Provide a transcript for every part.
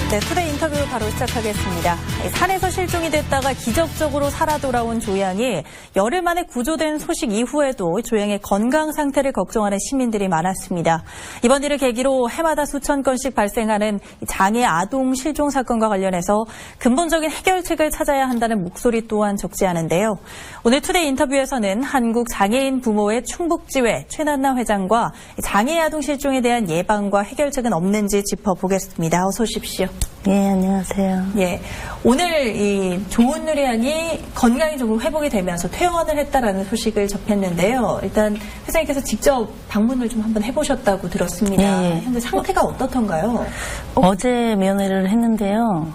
네, 투데이 인터뷰 바로 시작하겠습니다. 산에서 실종이 됐다가 기적적으로 살아 돌아온 조양이 열흘 만에 구조된 소식 이후에도 조양의 건강 상태를 걱정하는 시민들이 많았습니다. 이번 일을 계기로 해마다 수천 건씩 발생하는 장애 아동 실종 사건과 관련해서 근본적인 해결책을 찾아야 한다는 목소리 또한 적지 않은데요. 오늘 투데이 인터뷰에서는 한국장애인 부모회 충북지회 최난나 회장과 장애 아동 실종에 대한 예방과 해결책은 없는지 짚어보겠습니다. 어서 오십시오. 네, 안녕하세요. 예, 오늘 이 조은누리 양이 건강이 조금 회복이 되면서 퇴원을 했다라는 소식을 접했는데요. 일단 회장님께서 직접 방문을 좀 한번 해보셨다고 들었습니다. 네. 현재 상태가 어떻던가요? 어제 면회를 했는데요.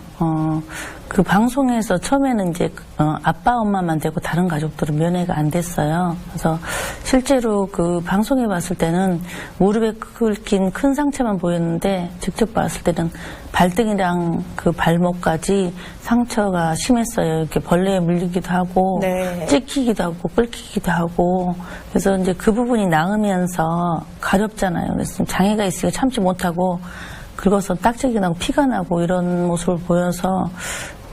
그 방송에서 처음에는 이제 아빠 엄마만 되고 다른 가족들은 면회가 안 됐어요. 그래서 실제로 그 방송에 봤을 때는 무릎에 긁힌 큰 상처만 보였는데 직접 봤을 때는 발등이랑 그 발목까지 상처가 심했어요. 이렇게 벌레에 물리기도 하고 네. 찍히기도 하고 끓기기도 하고 그래서 이제 그 부분이 나으면서 가렵잖아요. 그래서 장애가 있으니까 참지 못하고 긁어서 딱지가 나고 피가 나고 이런 모습을 보여서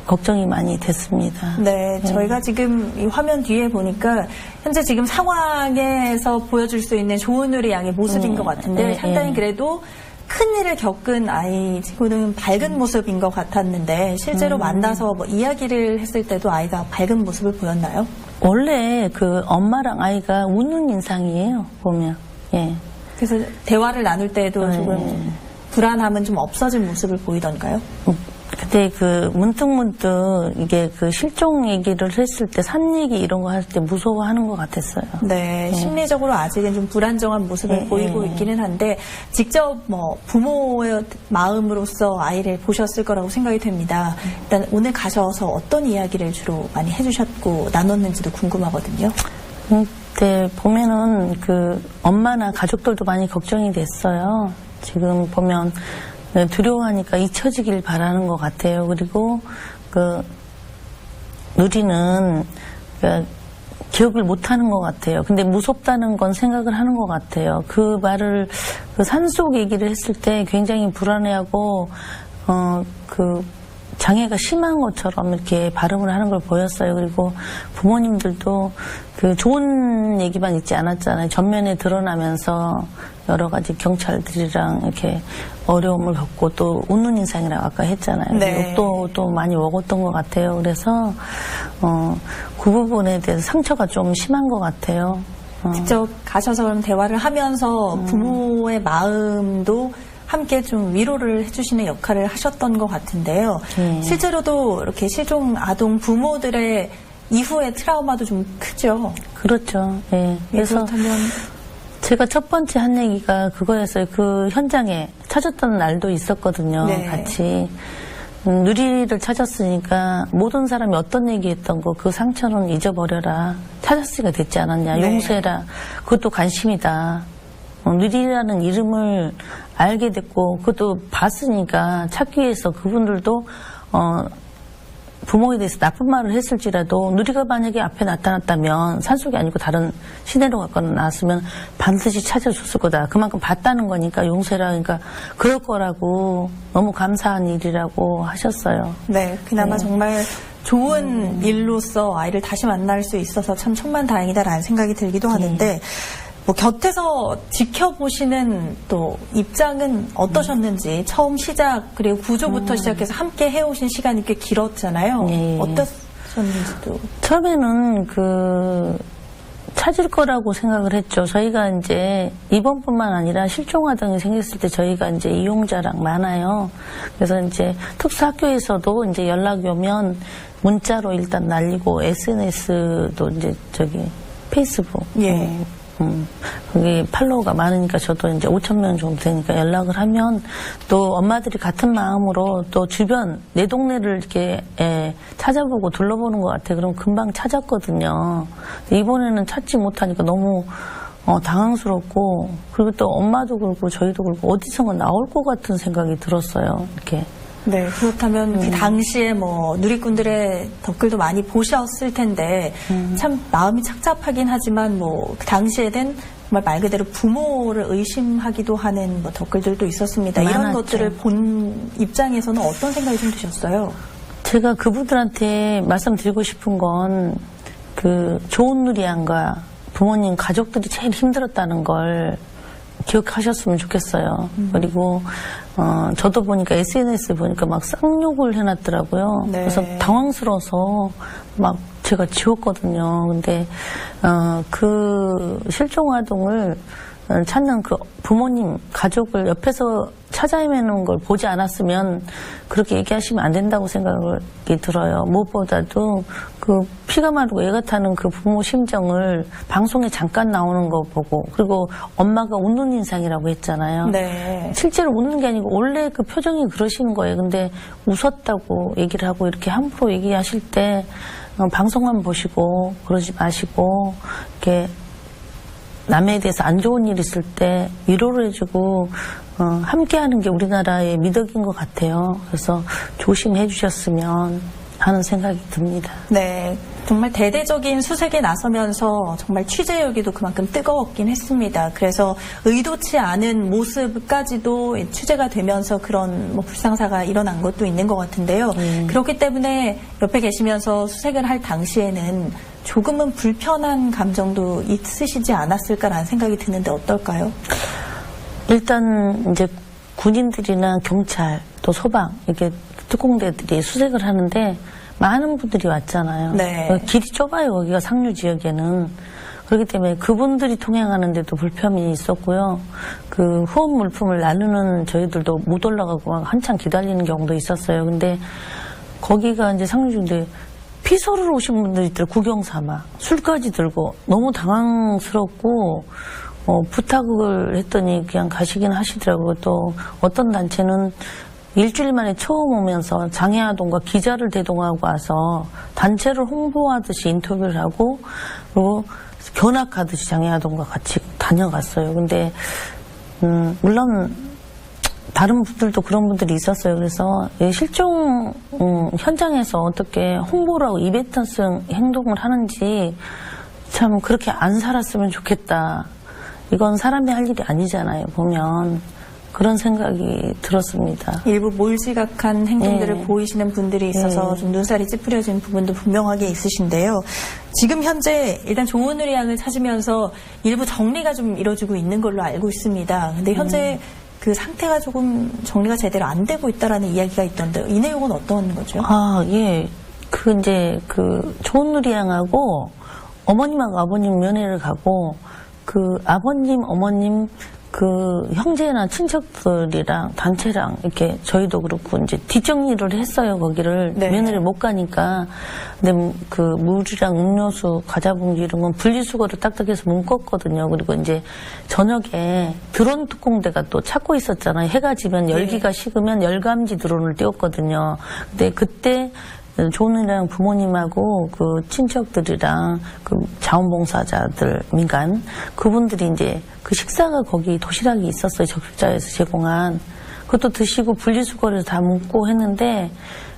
걱정이 많이 됐습니다. 네, 저희가 지금 이 화면 뒤에 보니까 현재 지금 상황에서 보여줄 수 있는 조은누리 양의 모습인 것 같은데 상당히 그래도 큰 일을 겪은 아이치고는 밝은 모습인 것 같았는데 실제로 만나서 뭐 이야기를 했을 때도 아이가 밝은 모습을 보였나요? 원래 그 엄마랑 아이가 웃는 인상이에요, 보면. 예. 그래서 대화를 나눌 때도 조금 불안함은 좀 없어진 모습을 보이던가요? 그때 그 문득문득 이게 그 실종 얘기를 했을 때 산 얘기 이런 거 할 때 무서워하는 것 같았어요. 네, 심리적으로 아직은 좀 불안정한 모습을 보이고 있기는 한데 직접 뭐 부모의 마음으로서 아이를 보셨을 거라고 생각이 됩니다. 일단 오늘 가셔서 어떤 이야기를 주로 많이 해주셨고 나눴는지도 궁금하거든요. 그때 보면은 그 엄마나 가족들도 많이 걱정이 됐어요. 지금 보면 두려워하니까 잊혀지길 바라는 것 같아요. 그리고 그 누리는 그 기억을 못하는 것 같아요. 근데 무섭다는 건 생각을 하는 것 같아요. 그 말을 그 산속 얘기를 했을 때 굉장히 불안해하고 그 장애가 심한 것처럼 이렇게 발음을 하는 걸 보였어요. 그리고 부모님들도 그 좋은 얘기만 있지 않았잖아요. 전면에 드러나면서 여러 가지 경찰들이랑 이렇게 어려움을 겪고 또 웃는 인상이라고 아까 했잖아요. 네. 또 많이 먹었던 것 같아요. 그래서 그 부분에 대해서 상처가 좀 심한 것 같아요. 직접 가셔서 그럼 대화를 하면서 부모의 마음도 함께 좀 위로를 해주시는 역할을 하셨던 것 같은데요. 실제로도 이렇게 실종 아동 부모들의 이후의 트라우마도 좀 크죠. 그렇죠. 예. 그래서 그렇다면 제가 첫 번째 한 얘기가 그거였어요. 그 현장에 찾았던 날도 있었거든요. 네. 같이. 누리를 찾았으니까 모든 사람이 어떤 얘기했던 거 그 상처는 잊어버려라. 찾았으니까 됐지 않았냐. 네. 용서해라. 그것도 관심이다. 누리라는 이름을 알게 됐고 그것도 봤으니까 찾기 위해서 그분들도 부모에 대해서 나쁜 말을 했을지라도 누리가 만약에 앞에 나타났다면 산속이 아니고 다른 시내로 갔거나 나왔으면 반드시 찾아줬을 거다. 그만큼 봤다는 거니까 용서해라. 그러니까 그럴 거라고 너무 감사한 일이라고 하셨어요. 네, 그나마 정말 좋은 일로서 아이를 다시 만날 수 있어서 참 천만다행이다라는 생각이 들기도 하는데 뭐 곁에서 지켜보시는 또 입장은 어떠셨는지 처음 시작 그리고 구조부터 시작해서 함께 해오신 시간이 꽤 길었잖아요. 어떠셨는지도. 처음에는 그 찾을 거라고 생각을 했죠. 저희가 이제 이번뿐만 아니라 실종아동이 생겼을 때 저희가 이제 이용자랑 많아요. 그래서 이제 특수학교에서도 이제 연락이 오면 문자로 일단 날리고 SNS도 이제 페이스북. 예. 거기 팔로워가 많으니까 저도 이제 5,000명 정도 되니까 연락을 하면 또 엄마들이 같은 마음으로 또 주변 내 동네를 이렇게 찾아보고 둘러보는 것 같아요. 그럼 금방 찾았거든요. 이번에는 찾지 못하니까 너무 당황스럽고 그리고 또 엄마도 그렇고 저희도 그렇고 어디선가 나올 것 같은 생각이 들었어요. 이렇게. 네, 그렇다면 그 당시에 뭐 누리꾼들의 댓글도 많이 보셨을 텐데 참 마음이 착잡하긴 하지만 뭐 그 당시에는 정말 말 그대로 부모를 의심하기도 하는 뭐 댓글들도 있었습니다. 이런 많았죠. 것들을 본 입장에서는 어떤 생각이 좀 드셨어요? 제가 그분들한테 말씀드리고 싶은 건 그 좋은 누리안과 부모님 가족들이 제일 힘들었다는 걸 기억하셨으면 좋겠어요. 그리고 저도 보니까 SNS 보니까 막 쌍욕을 해놨더라고요. 네. 그래서 당황스러워서 막 제가 지웠거든요. 근데 그 실종아동을 찾는 그 부모님 가족을 옆에서 찾아 헤매는 걸 보지 않았으면 그렇게 얘기하시면 안 된다고 생각이 들어요. 무엇보다도 그 피가 마르고 애가 타는 그 부모 심정을 방송에 잠깐 나오는 거 보고, 그리고 엄마가 웃는 인상이라고 했잖아요. 네. 실제로 웃는 게 아니고 원래 그 표정이 그러시는 거예요. 근데 웃었다고 얘기를 하고 이렇게 함부로 얘기하실 때 방송만 보시고 그러지 마시고, 이렇게 남에 대해서 안 좋은 일 있을 때 위로를 해주고 함께하는 게 우리나라의 미덕인 것 같아요. 그래서 조심해 주셨으면 하는 생각이 듭니다. 네. 정말 대대적인 수색에 나서면서 정말 취재열기도 그만큼 뜨거웠긴 했습니다. 그래서 의도치 않은 모습까지도 취재가 되면서 그런 뭐 불상사가 일어난 것도 있는 것 같은데요. 그렇기 때문에 옆에 계시면서 수색을 할 당시에는 조금은 불편한 감정도 있으시지 않았을까라는 생각이 드는데 어떨까요? 일단 이제 군인들이나 경찰 또 소방 이렇게 특공대들이 수색을 하는데 많은 분들이 왔잖아요. 네. 길이 좁아요. 여기가 상류 지역에는. 그렇기 때문에 그분들이 통행하는데도 불편이 있었고요. 그 후원 물품을 나누는 저희들도 못 올라가고 한참 기다리는 경우도 있었어요. 근데 거기가 이제 상류지인데 피서를 오신 분들이 있더라고요. 구경 삼아 술까지 들고 너무 당황스럽고 부탁을 했더니 그냥 가시긴 하시더라고요. 또 어떤 단체는 일주일 만에 처음 오면서 장애아동과 기자를 대동하고 와서 단체를 홍보하듯이 인터뷰를 하고, 그리고 견학하듯이 장애아동과 같이 다녀갔어요. 근데 물론 다른 분들도 그런 분들이 있었어요. 그래서 실종 현장에서 어떻게 홍보를 하고 이벤트성 행동을 하는지 참 그렇게 안 살았으면 좋겠다. 이건 사람이 할 일이 아니잖아요. 보면 그런 생각이 들었습니다. 일부 몰지각한 행동들을 네. 보이시는 분들이 있어서 좀 눈살이 찌푸려진 부분도 분명하게 있으신데요. 지금 현재 일단 좋은 의향을 찾으면서 일부 정리가 좀 이루어지고 있는 걸로 알고 있습니다. 근데 현재 그 상태가 조금 정리가 제대로 안 되고 있다라는 이야기가 있던데 이 내용은 어떤 거죠? 아, 예. 그 이제 그 좋은 누리양하고 어머님하고 아버님 면회를 가고, 그 아버님, 어머님, 그 형제나 친척들이랑 단체랑 이렇게 저희도 그렇고 이제 뒷정리를 했어요. 거기를 네. 면회를 못 가니까. 근데 그 물이랑 음료수, 과자 봉지 이런 건 분리수거를 딱딱해서 묶었거든요. 그리고 이제 저녁에 드론 특공대가 또 찾고 있었잖아요. 해가 지면 열기가 식으면 열감지 드론을 띄웠거든요. 근데 그때 좋은이랑 부모님하고 그 친척들이랑 그 자원봉사자들 민간 그분들이 이제 그 식사가 거기 도시락이 있었어요. 적십자에서 제공한 그것도 드시고 분리수거를 다 묶고 했는데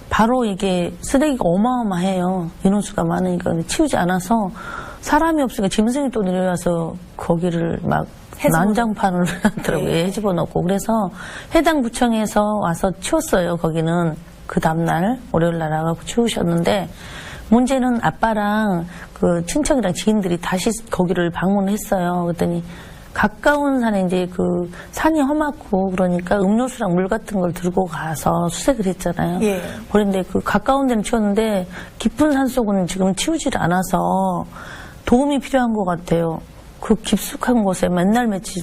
바로 이게 쓰레기가 어마어마해요. 인원수가 많으니까 치우지 않아서 사람이 없으니까 짐승이 또 내려와서 거기를 막 난장판을 하더라고요. 네. 해집어 넣고. 그래서 해당 구청에서 와서 치웠어요. 거기는 그 다음날 월요일날 나가고 치우셨는데, 문제는 아빠랑 그 친척이랑 지인들이 다시 거기를 방문했어요. 그랬더니 가까운 산에 이제 그 산이 험하고 그러니까 음료수랑 물 같은 걸 들고 가서 수색을 했잖아요. 예. 그런데 그 가까운 데는 치웠는데 깊은 산 속은 지금 치우질 않아서 도움이 필요한 것 같아요. 그 깊숙한 곳에 맨날 며칠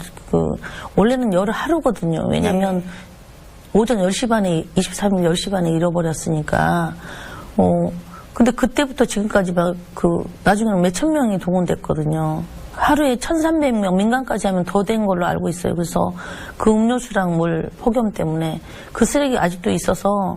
원래는 열흘 하루거든요. 왜냐면 오전 10시 반에 23일 10시 반에 잃어버렸으니까. 근데 그때부터 지금까지 막 나중에는 몇천 명이 동원됐거든요. 하루에 1,300명, 민간까지 하면 더 된 걸로 알고 있어요. 그래서 그 음료수랑 물 폭염 때문에 그 쓰레기 아직도 있어서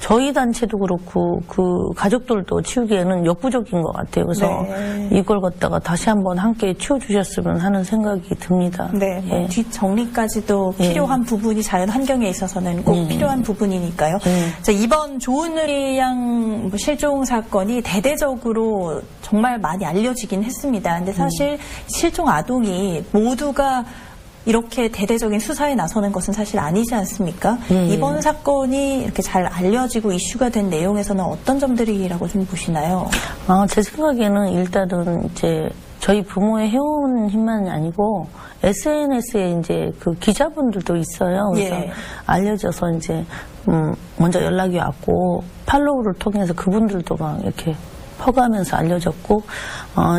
저희 단체도 그렇고 그 가족들도 치우기에는 역부족인 것 같아요. 그래서 네. 이걸 갖다가 다시 한번 함께 치워주셨으면 하는 생각이 듭니다. 네, 뭐 예. 뒷정리까지도 필요한 부분이 자연 환경에 있어서는 꼭 필요한 부분이니까요. 자, 이번 조은누리 양 실종 사건이 대대적으로 정말 많이 알려지긴 했습니다. 근데 사실 실종 아동이 모두가 이렇게 대대적인 수사에 나서는 것은 사실 아니지 않습니까? 이번 사건이 이렇게 잘 알려지고 이슈가 된 내용에서는 어떤 점들이라고 좀 보시나요? 제 생각에는 일단은 이제 저희 부모의 해온 힘만이 아니고 SNS에 이제 그 기자분들도 있어요. 그래서 예. 알려져서 이제 먼저 연락이 왔고 팔로우를 통해서 그분들도 막 이렇게 퍼가면서 알려졌고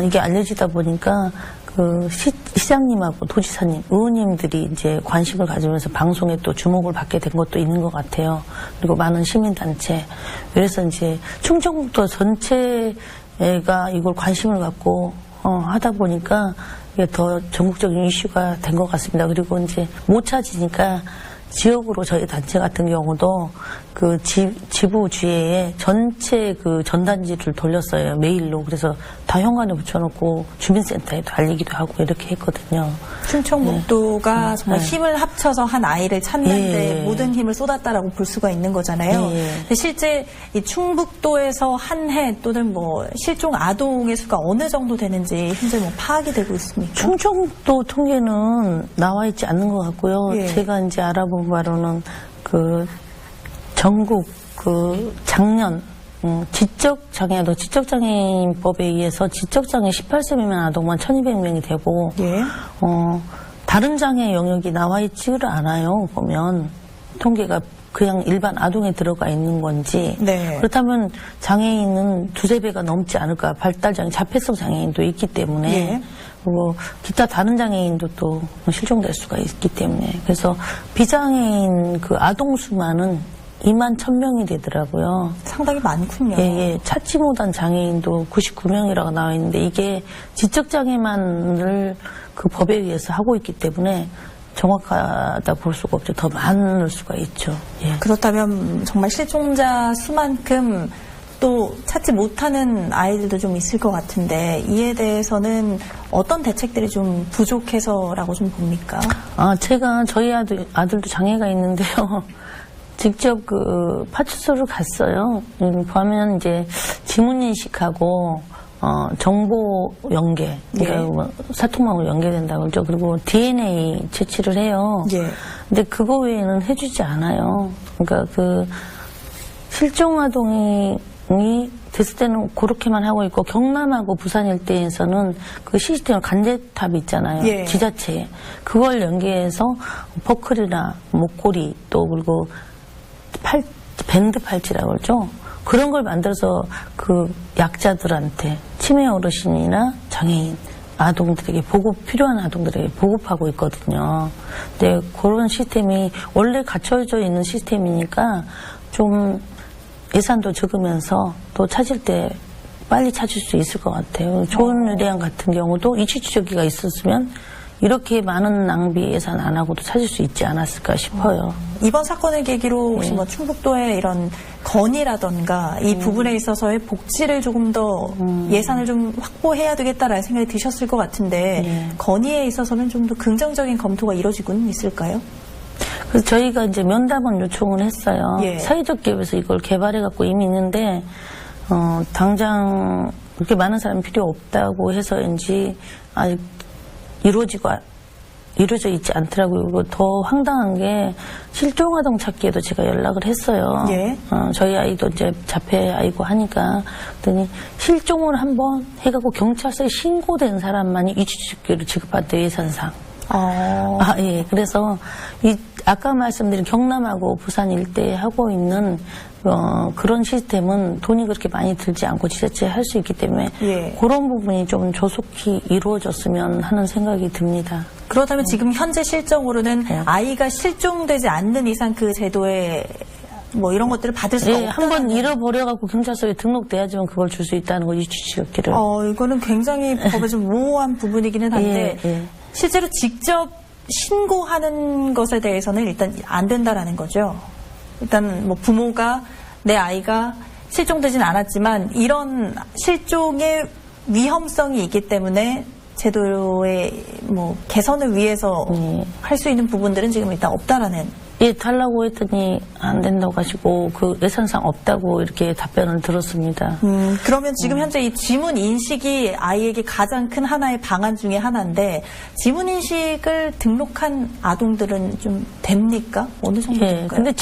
이게 알려지다 보니까 그 시장님하고 도지사님, 의원님들이 이제 관심을 가지면서 방송에 또 주목을 받게 된 것도 있는 것 같아요. 그리고 많은 시민단체. 그래서 이제 충청북도 전체가 이걸 관심을 갖고 하다 보니까 이게 더 전국적인 이슈가 된 것 같습니다. 그리고 이제 못 찾으니까 지역으로 저희 단체 같은 경우도 그 지부 주위에 전체 그 전단지를 돌렸어요. 메일로. 그래서 다 현관에 붙여놓고 주민센터에도 알리기도 하고 이렇게 했거든요. 충청북도가 정말 힘을 합쳐서 한 아이를 찾는데 예. 모든 힘을 쏟았다라고 볼 수가 있는 거잖아요. 예. 근데 실제 이 충북도에서 한 해 또는 뭐 실종 아동의 수가 어느 정도 되는지 현재 뭐 파악이 되고 있습니까? 충청북도 통계는 나와 있지 않는 것 같고요. 예. 제가 이제 알아본 바로는 그 전국 그 작년 지적장애인법에 의해서 지적장애 18세 미만 아동만 1,200명이 되고 예. 다른 장애 영역이 나와 있지를 않아요. 보면 통계가 그냥 일반 아동에 들어가 있는 건지 네. 그렇다면 장애인은 두세 배가 넘지 않을까. 발달장애, 자폐성 장애인도 있기 때문에 예. 그리고 기타 다른 장애인도 또 실종될 수가 있기 때문에 그래서 비장애인 그 아동 수만은 2만 1,000명이 되더라고요. 상당히 많군요. 예, 찾지 못한 장애인도 99명이라고 나와 있는데 이게 지적장애만을 그 법에 의해서 하고 있기 때문에 정확하다 볼 수가 없죠. 더 많을 수가 있죠. 예. 그렇다면 정말 실종자 수만큼 또 찾지 못하는 아이들도 좀 있을 것 같은데 이에 대해서는 어떤 대책들이 좀 부족해서라고 좀 봅니까? 제가 저희 아들도 장애가 있는데요. 직접 그 파출소를 갔어요. 보면 이제 지문 인식하고 정보 연계, 그러니까 예. 뭐 사통망으로 연계된다고 그러죠. 그리고 DNA 채취를 해요. 예. 근데 그거 외에는 해주지 않아요. 그러니까 그 실종 아동이 됐을 때는 그렇게만 하고 있고 경남하고 부산 일대에서는 그 시스템 간제탑 있잖아요. 예. 지자체에 그걸 연계해서 퍼클이나 목걸이 또 그리고 밴드 팔찌라고 그러죠. 그런 걸 만들어서 그 약자들한테 치매 어르신이나 장애인 아동들에게 필요한 아동들에게 보급하고 있거든요. 근데 그런 시스템이 원래 갖춰져 있는 시스템이니까 좀 예산도 적으면서 또 찾을 때 빨리 찾을 수 있을 것 같아요. 조은유대양 같은 경우도 이취주저기가 있었으면 이렇게 많은 낭비 예산 안 하고도 찾을 수 있지 않았을까 싶어요. 이번 사건을 계기로 혹시 뭐 충북도의 이런 건의라던가 이 부분에 있어서의 복지를 조금 더 예산을 좀 확보해야 되겠다라는 생각이 드셨을 것 같은데 건의에 있어서는 좀 더 긍정적인 검토가 이루어지고는 있을까요? 그래서 저희가 이제 면담을 요청을 했어요. 예. 사회적 기업에서 이걸 개발해갖고 이미 있는데 당장 그렇게 많은 사람이 필요 없다고 해서인지 아직 이루어져 있지 않더라고요. 그리고 더 황당한 게 실종아동 찾기에도 제가 연락을 했어요. 예. 저희 아이도 이제 자폐 아이고 하니까 그랬더니 실종을 한번 해갖고 경찰서에 신고된 사람만이 이취주기를 지급한대 예산상. 예. 그래서 아까 말씀드린 경남하고 부산 일대에 하고 있는 그런 시스템은 돈이 그렇게 많이 들지 않고 지자체에 할 수 있기 때문에 예. 그런 부분이 좀 조속히 이루어졌으면 하는 생각이 듭니다. 그렇다면 지금 현재 실정으로는 아이가 실종되지 않는 이상 그 제도에 뭐 이런 것들을 받을 수가 없다. 한번 잃어버려갖고 경찰서에 등록돼야지만 그걸 줄 수 있다는 거 이취주기를. 이거는 굉장히 법에 좀 모호한 부분이기는 한데 예. 실제로 직접 신고하는 것에 대해서는 일단 안 된다라는 거죠. 일단 뭐 부모가 내 아이가 실종되진 않았지만 이런 실종의 위험성이 있기 때문에 제도의 뭐 개선을 위해서 할 수 있는 부분들은 지금 일단 없다라는. 예, 달라고 했더니 안 된다고 하시고 그 예산상 없다고 이렇게 답변을 들었습니다. 그러면 지금 현재 이 지문 인식이 아이에게 가장 큰 하나의 방안 중에 하나인데 지문 인식을 등록한 아동들은 좀 됩니까? 어느 정도 예, 될까요? 근데